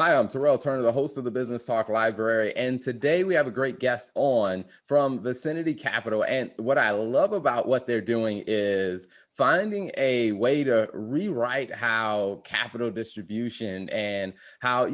Hi, I'm Terrell Turner, the host of the Business Talk Library. And today we have a great guest on from Vicinity Capital. And what I love about what they're doing is finding a way to rewrite how capital distribution and how,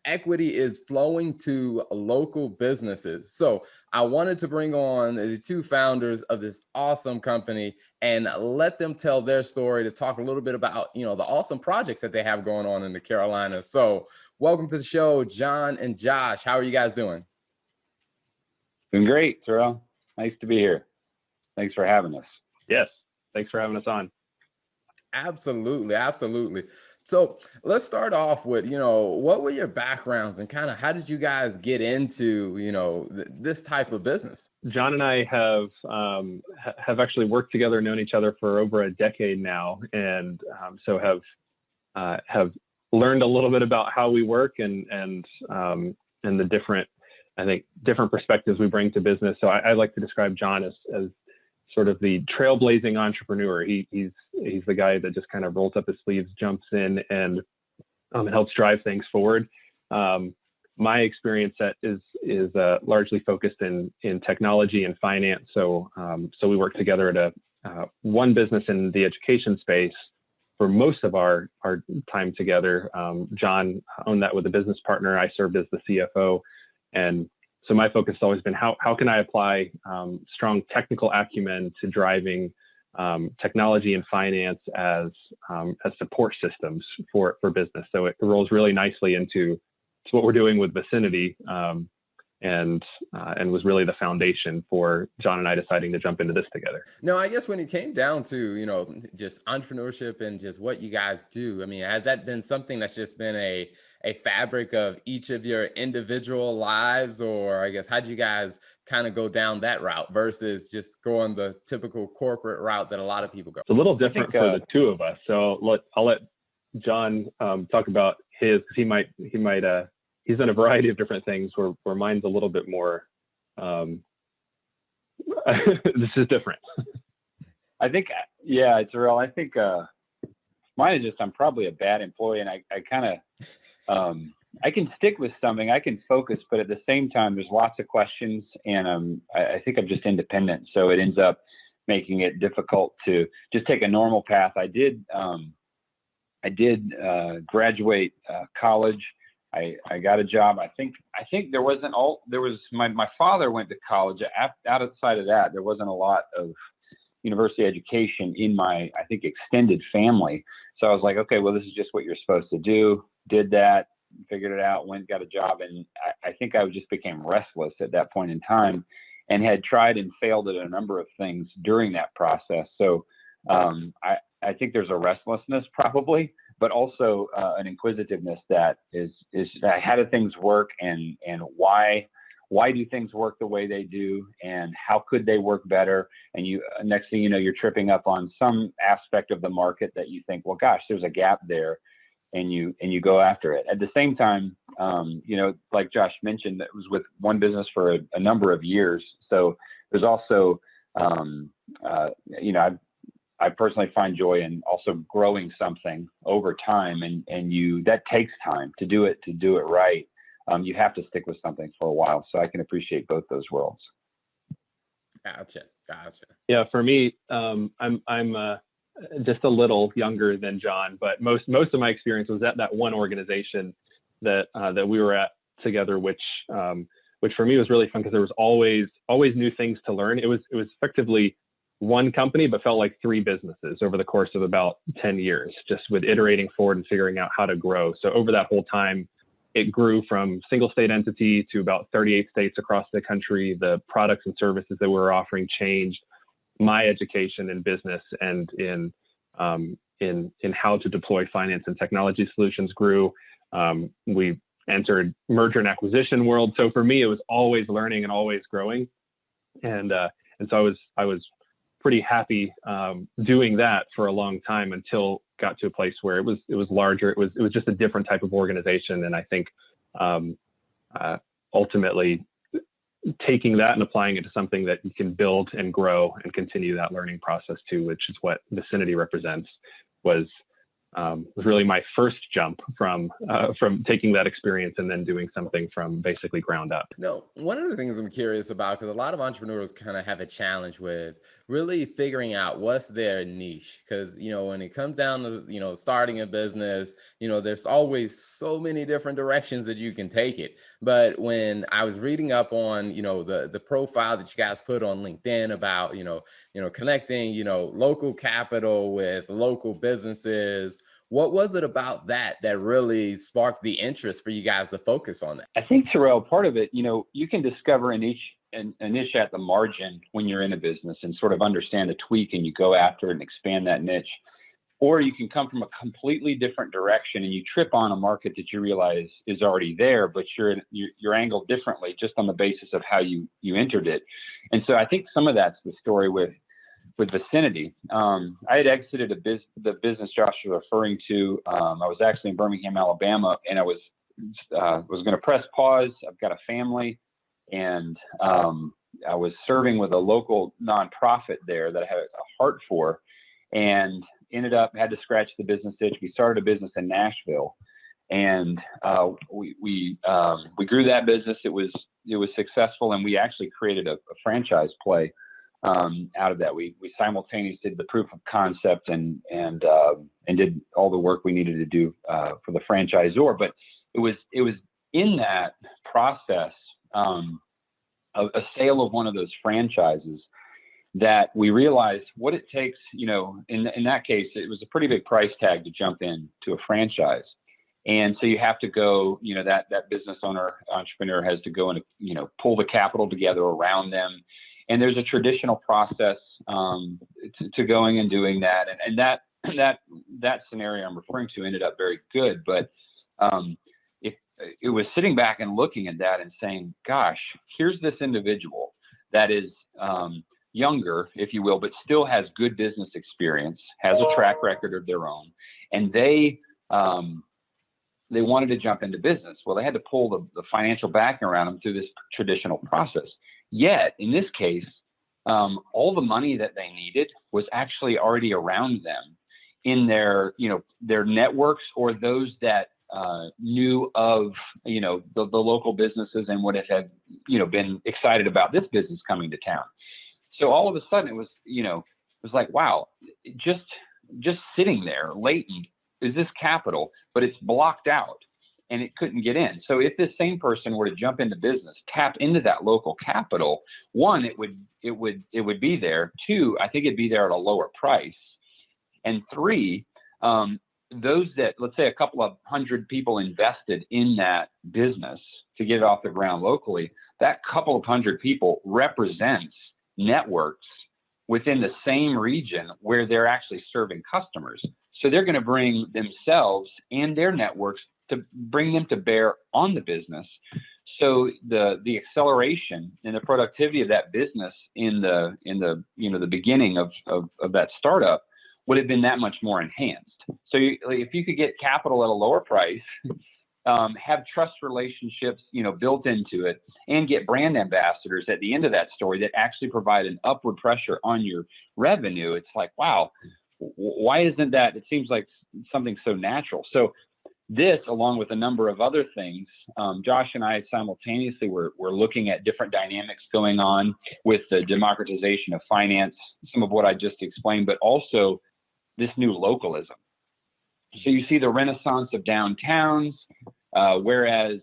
equity is flowing to local businesses. So I wanted to bring on the two founders of this awesome company and let them tell their story to talk a little bit about, the awesome projects that they have going on in the Carolinas. So welcome to the show, John and Josh. How are you guys doing? Doing great, Terrell. Nice to be here. Thanks for having us. Yes, thanks for having us on. Absolutely, absolutely. So let's start off with, what were your backgrounds and kind of how did you guys get into, this type of business? John and I have actually worked together, known each other for over a decade now, and so have learned a little bit about how we work and the different perspectives we bring to business. So I like to describe John as sort of the trailblazing entrepreneur. He's the guy that just kind of rolls up his sleeves, jumps in, and helps drive things forward. My experience set is largely focused in technology and finance. So we work together at one business in the education space for most of our time together. John owned that with a business partner. I served as the CFO. And so my focus has always been how can I apply strong technical acumen to driving technology and finance as support systems for business. So it rolls really nicely into what we're doing with Vicinity, and was really the foundation for John and I deciding to jump into this together. No, I guess when it came down to, just entrepreneurship and just what you guys do, I mean, has that been something that's just been a fabric of each of your individual lives? Or I guess, how'd you guys kind of go down that route versus just going the typical corporate route that a lot of people go? It's a little different for the two of us. So I'll let John talk about his. He might he's done a variety of different things where mine's a little bit more, this is different. I think, Terrell, I think mine is just, I'm probably a bad employee, and I kind of, I can stick with something, I can focus, but at the same time, there's lots of questions, and I think I'm just independent. So it ends up making it difficult to just take a normal path. I did graduate college. I got a job. I think my father went to college. Outside of that, there wasn't a lot of university education in my, I think, extended family. So I was like, okay, well, this is just what you're supposed to do. Did that, figured it out, went, got a job. And I think I just became restless at that point in time and had tried and failed at a number of things during that process. So I think there's a restlessness probably, but also an inquisitiveness that is how do things work, and why do things work the way they do, and how could they work better? And you, next thing you know, you're tripping up on some aspect of the market that you think, well, gosh, there's a gap there, and you go after it. At the same time, like Josh mentioned, it was with one business for a number of years. So there's also, I personally find joy in also growing something over time, and that takes time to do it right. You have to stick with something for a while. So I can appreciate both those worlds. Gotcha. Yeah, for me, I'm just a little younger than John, but most of my experience was at that one organization that we were at together, which for me was really fun because there was always new things to learn. It was effectively one company, but felt like three businesses over the course of about 10 years, just with iterating forward and figuring out how to grow. So over that whole time, it grew from single state entity to about 38 states across the country. The products and services that we were offering changed. My education in business and in how to deploy finance and technology solutions grew. We entered merger and acquisition world. So for me, it was always learning and always growing. And so I was pretty happy doing that for a long time until got to a place where it was larger. It was just a different type of organization. And I think ultimately taking that and applying it to something that you can build and grow and continue that learning process to, which is what Vicinity represents, was was really my first jump from taking that experience and then doing something from basically ground up. No, one of the things I'm curious about, because a lot of entrepreneurs kind of have a challenge with really figuring out what's their niche. Because, when it comes down to, starting a business, there's always so many different directions that you can take it. But when I was reading up on, the profile that you guys put on LinkedIn about, connecting, local capital with local businesses, what was it about that really sparked the interest for you guys to focus on that? I think, Terrell, part of it, you can discover a niche at the margin when you're in a business and sort of understand a tweak, and you go after it and expand that niche. Or you can come from a completely different direction and you trip on a market that you realize is already there, but you're angled differently just on the basis of how you entered it. And so I think some of that's the story with Vicinity. I had exited the business Josh was referring to. I was actually in Birmingham, Alabama, and I was going to press pause. I've got a family, and I was serving with a local nonprofit there that I had a heart for, and ended up had to scratch the business itch. We started a business in Nashville, and we grew that business. It was successful, and we actually created a franchise play out of that. We simultaneously did the proof of concept and did all the work we needed to do for the franchisor. But it was in that process of a sale of one of those franchises that we realized what it takes. In that case, it was a pretty big price tag to jump into a franchise. And so you have to go, that business entrepreneur has to go and, pull the capital together around them. And there's a traditional process to going and doing that. And that scenario I'm referring to ended up very good. But it was sitting back and looking at that and saying, gosh, here's this individual that is younger, if you will, but still has good business experience, has a track record of their own. And they wanted to jump into business. Well, they had to pull the financial backing around them through this traditional process. Yet, in this case, all the money that they needed was actually already around them in their networks, or those that knew of, the local businesses and would have been excited about this business coming to town. So all of a sudden it was like, wow, just sitting there latent is this capital, but it's blocked out and it couldn't get in. So if this same person were to jump into business, tap into that local capital, one, it would be there. Two, I think it'd be there at a lower price. And three, those that, let's say a couple of hundred people invested in that business to get it off the ground locally, that couple of hundred people represents networks within the same region where they're actually serving customers. So they're going to bring themselves and their networks to bring them to bear on the business. So the acceleration and the productivity of that business in the beginning of that startup would have been that much more enhanced. So if you could get capital at a lower price, have trust relationships, built into it, and get brand ambassadors at the end of that story that actually provide an upward pressure on your revenue, it's like, wow, why isn't that? It seems like something so natural. So this, along with a number of other things, Josh and I simultaneously were looking at different dynamics going on with the democratization of finance, some of what I just explained, but also this new localism. So you see the renaissance of downtowns, whereas,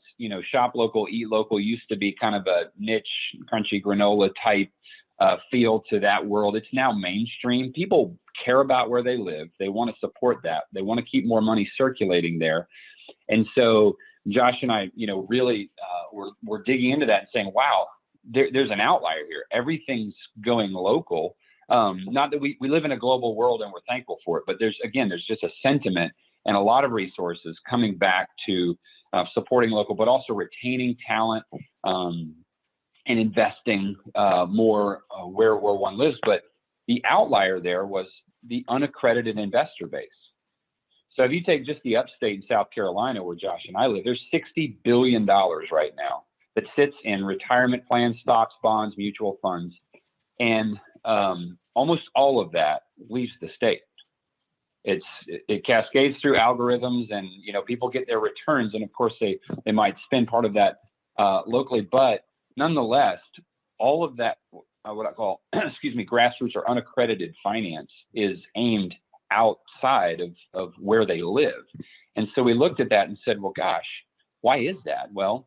shop local, eat local used to be kind of a niche, crunchy granola type feel to that world. It's now mainstream. People care about where they live. They want to support that. They want to keep more money circulating there. And so Josh and I, really we're digging into that and saying, wow, there's an outlier here. Everything's going local. Not that we live in a global world and we're thankful for it, but there's just a sentiment and a lot of resources coming back to supporting local, but also retaining talent and investing more where one lives. But the outlier there was the unaccredited investor base. So if you take just the upstate in South Carolina, where Josh and I live, there's $60 billion right now that sits in retirement plans, stocks, bonds, mutual funds. And almost all of that leaves the state. it cascades through algorithms, and people get their returns, and of course they might spend part of that locally, but nonetheless, all of that what I call excuse me, grassroots or unaccredited finance is aimed outside of where they live. And so we looked at that and said, well, gosh, why is that? Well,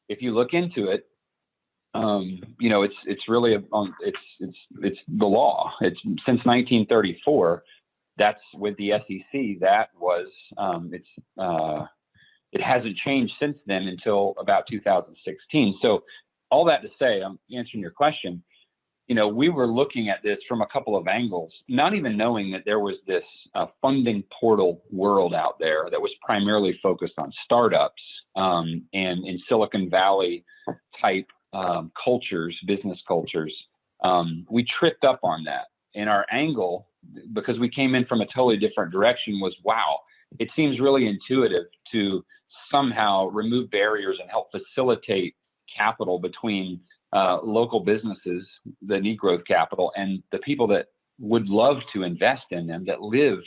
if you look into it, it's really it's the law. It's since 1934. That's with the SEC. That was it hasn't changed since then until about 2016. So all that to say, I'm answering your question. We were looking at this from a couple of angles, not even knowing that there was this funding portal world out there that was primarily focused on startups and in Silicon Valley type cultures, business cultures. We tripped up on that. And our angle, because we came in from a totally different direction, was, wow, it seems really intuitive to somehow remove barriers and help facilitate capital between local businesses that need growth capital and the people that would love to invest in them that live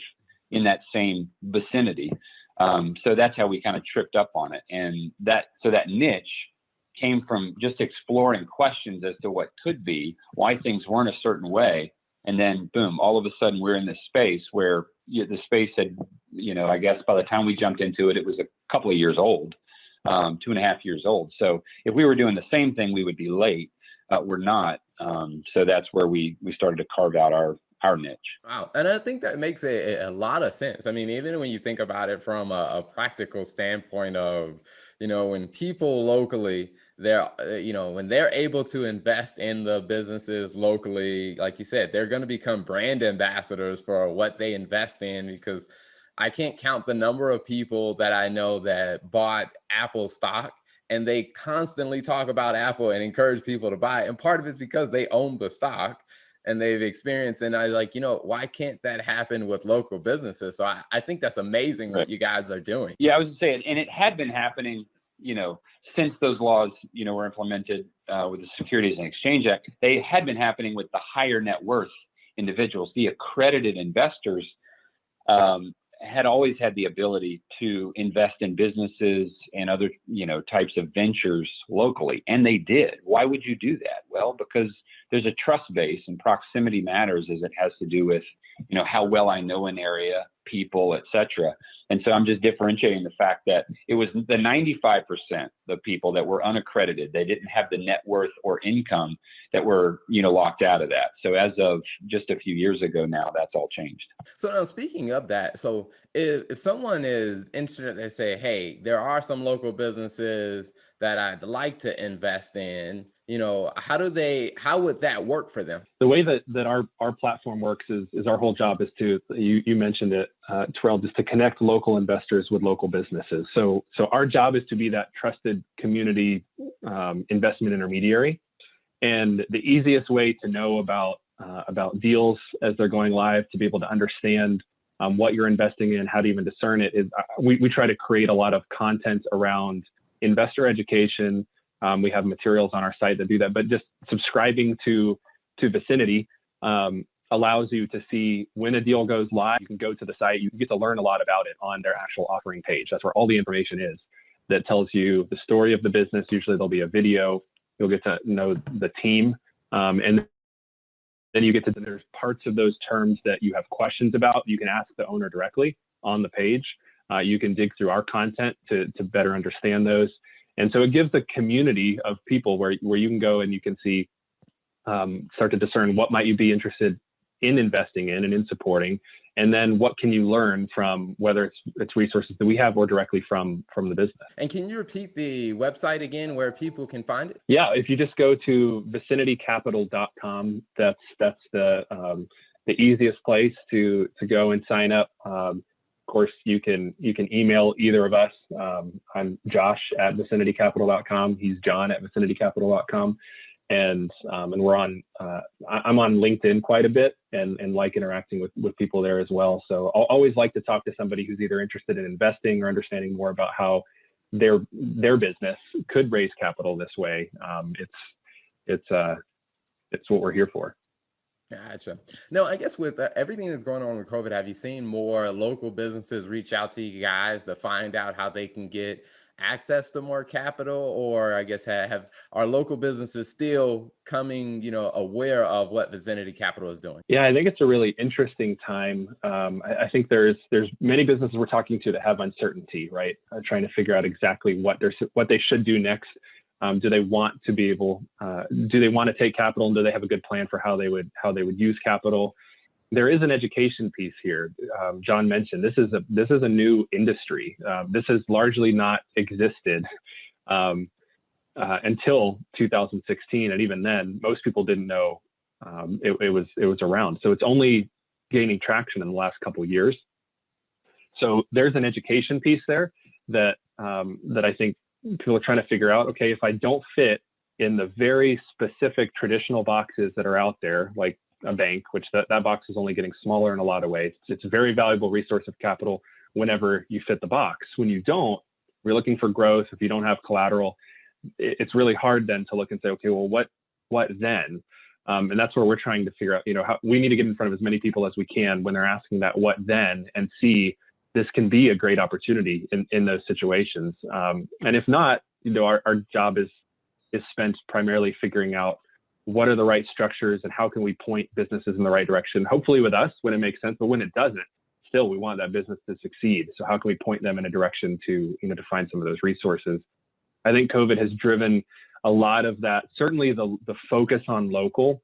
in that same vicinity. So that's how we kind of tripped up on it. And that niche came from just exploring questions as to what could be, why things weren't a certain way. And then boom, all of a sudden we're in this space where the space had, I guess by the time we jumped into it, it was a couple of years old. 2.5 years old. So if we were doing the same thing, we would be late. We're not. So that's where we started to carve out our niche. Wow. And I think that makes a lot of sense. I mean, even when you think about it from a practical standpoint of, when people locally, they're, when they're able to invest in the businesses locally, like you said, they're going to become brand ambassadors for what they invest in, because I can't count the number of people that I know that bought Apple stock, and they constantly talk about Apple and encourage people to buy. And part of it's because they own the stock and they've experienced. And I like, why can't that happen with local businesses? So I think that's amazing what you guys are doing. Yeah, I was saying, and it had been happening, since those laws, were implemented with the Securities and Exchange Act. They had been happening with the higher net worth individuals. The accredited investors had always had the ability to invest in businesses and other, types of ventures locally. And they did. Why would you do that? Well, because there's a trust base, and proximity matters as it has to do with, how well I know an area, people, et cetera. And so I'm just differentiating the fact that it was the 95% of people that were unaccredited. They didn't have the net worth or income that were, locked out of that. So as of just a few years ago now, that's all changed. So now, speaking of that, so if someone is interested, they say, hey, there are some local businesses that I'd like to invest in, how would that work for them? The way that our platform works is our whole job is to, you mentioned it, Terrell, just to connect local investors with local businesses. So our job is to be that trusted community investment intermediary. And the easiest way to know about deals as they're going live, to be able to understand what you're investing in, how to even discern it, is we try to create a lot of content around investor education. We have materials on our site that do that, but just subscribing to Vicinity allows you to see when a deal goes live. You can go to the site, you get to learn a lot about it on their actual offering page. That's where all the information is that tells you the story of the business. Usually there'll be a video, you'll get to know the team. And then you get to, there's parts of those terms that you have questions about. You can ask the owner directly on the page. You can dig through our content to better understand those. And so it gives a community of people where you can go and you can see, start to discern what might you be interested in investing in and in supporting, and then what can you learn from, whether it's resources that we have or directly from the business. And can you repeat the website again where people can find it? Yeah, if you just go to vicinitycapital.com, that's the easiest place to go and sign up. Of course, you can email either of us. I'm Josh at vicinitycapital.com. He's John at vicinitycapital.com. And we're on, I'm on LinkedIn quite a bit and like interacting with people there as well. So I'll always like to talk to somebody who's either interested in investing or understanding more about how their business could raise capital this way. It's what we're here for. Gotcha. No, I guess with everything that's going on with COVID, have you seen more local businesses reach out to you guys to find out how they can get access to more capital? Or I guess have are local businesses still coming, aware of what Vicinity Capital is doing? Yeah, I think it's a really interesting time. I think there's many businesses we're talking to that have uncertainty, right? Trying to figure out exactly what they should do next. Do they want to be able? Do they want to take capital, and do they have a good plan for how they would use capital? There is an education piece here. John mentioned this is a new industry. This has largely not existed until 2016, and even then, most people didn't know it was around. So it's only gaining traction in the last couple of years. So there's an education piece there that I think people are trying to figure out. Okay, if I don't fit in the very specific traditional boxes that are out there, like a bank, which that box is only getting smaller in a lot of ways. It's a very valuable resource of capital whenever you fit the box. When you don't, we're looking for growth. If you don't have collateral, it's really hard then to look and say, okay, well, what then? And that's where we're trying to figure out, how we need to get in front of as many people as we can when they're asking that what then, and see this can be a great opportunity in those situations. And if not, our job is spent primarily figuring out what are the right structures and how can we point businesses in the right direction, hopefully with us when it makes sense, but when it doesn't, still we want that business to succeed. So how can we point them in a direction to, to find some of those resources? I think COVID has driven a lot of that, certainly the focus on local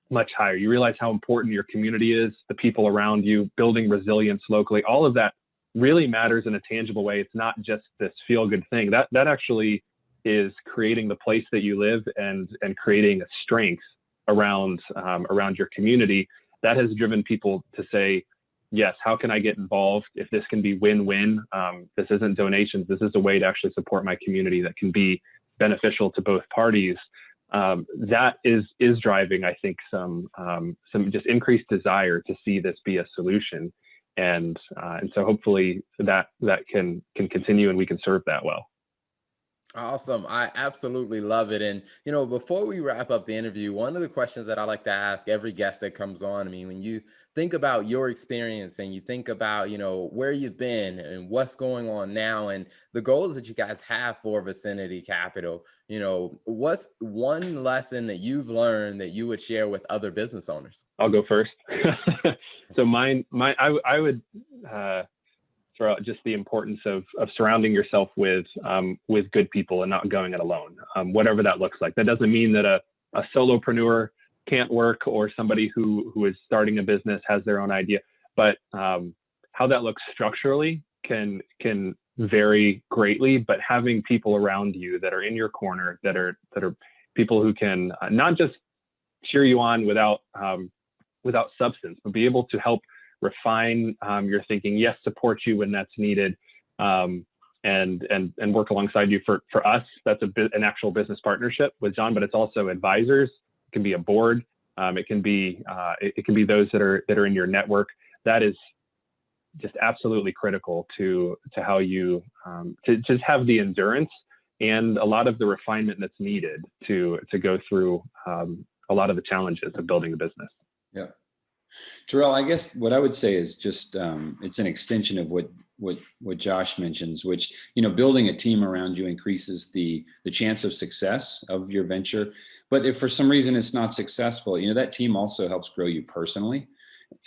much higher. You realize how important your community is, the people around you, building resilience locally, all of that really matters in a tangible way. It's not just this feel-good thing. That actually is creating the place that you live and creating a strength around your community. That has driven people to say, yes, how can I get involved? If this can be win-win, this isn't donations. This is a way to actually support my community that can be beneficial to both parties. That is driving, I think, some just increased desire to see this be a solution. And so hopefully that can continue and we can serve that well. Awesome. I absolutely love it. And, before we wrap up the interview, one of the questions that I like to ask every guest that comes on, when you think about your experience and you think about, where you've been and what's going on now and the goals that you guys have for Vicinity Capital, what's one lesson that you've learned that you would share with other business owners? I'll go first. So I would throw out just the importance of surrounding yourself with good people and not going it alone, whatever that looks like. That doesn't mean that a solopreneur can't work or somebody who is starting a business has their own idea, but how that looks structurally can vary greatly. But having people around you that are in your corner, that are people who can not just cheer you on without substance, but be able to help refine your thinking, yes, support you when that's needed, and work alongside you. For us, that's an actual business partnership with John, but it's also advisors. It can be a board. It can be those that are in your network. That is just absolutely critical to how you to just have the endurance and a lot of the refinement that's needed to go through a lot of the challenges of building a business. Yeah. Terrell, I guess what I would say is just it's an extension of what Josh mentions, which, building a team around you increases the chance of success of your venture. But if for some reason it's not successful, that team also helps grow you personally.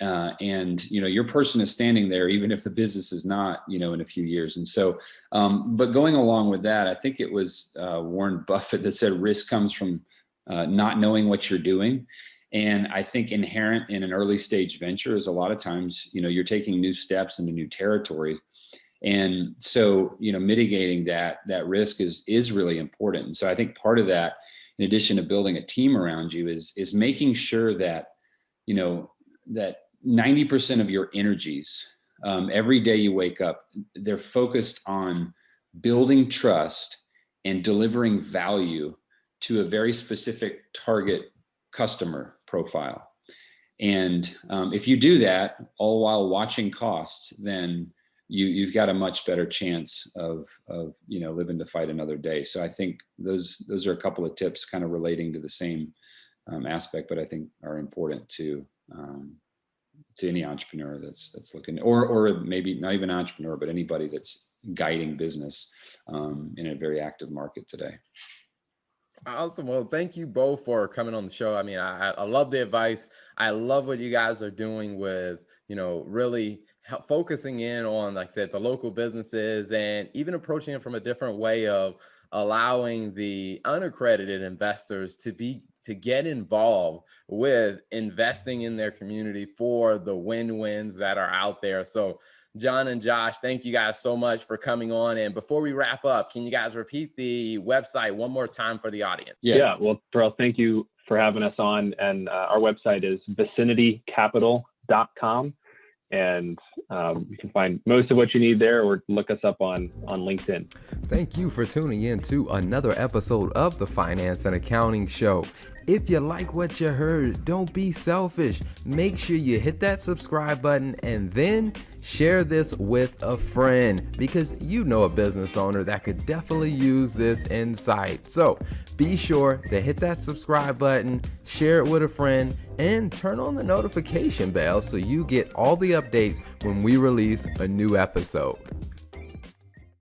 And your person is standing there even if the business is not, in a few years. And so, but going along with that, I think it was Warren Buffett that said risk comes from not knowing what you're doing. And I think inherent in an early stage venture is a lot of times, you're taking new steps into new territories. And so, mitigating that risk is really important. And so I think part of that, in addition to building a team around you, is making sure that, that 90% of your energies, every day you wake up, they're focused on building trust and delivering value to a very specific target customer profile. And if you do that all while watching costs, then you've got a much better chance of living to fight another day. So I think those are a couple of tips kind of relating to the same aspect, but I think are important to any entrepreneur that's looking, or maybe not even entrepreneur, but anybody that's guiding business in a very active market today. Awesome. Well, thank you both for coming on the show. I mean, I love the advice. I love what you guys are doing with, really focusing in on, like I said, the local businesses, and even approaching it from a different way of allowing the unaccredited investors to get involved with investing in their community for the win-wins that are out there. So John and Josh, thank you guys so much for coming on. And before we wrap up, can you guys repeat the website one more time for the audience? Yeah. Well, Terrell, thank you for having us on. And our website is vicinitycapital.com. And you can find most of what you need there, or look us up on LinkedIn. Thank you for tuning in to another episode of the Finance and Accounting Show. If you like what you heard, don't be selfish. Make sure you hit that subscribe button and then share this with a friend, because you know a business owner that could definitely use this insight. So be sure to hit that subscribe button, share it with a friend, and turn on the notification bell so you get all the updates when we release a new episode.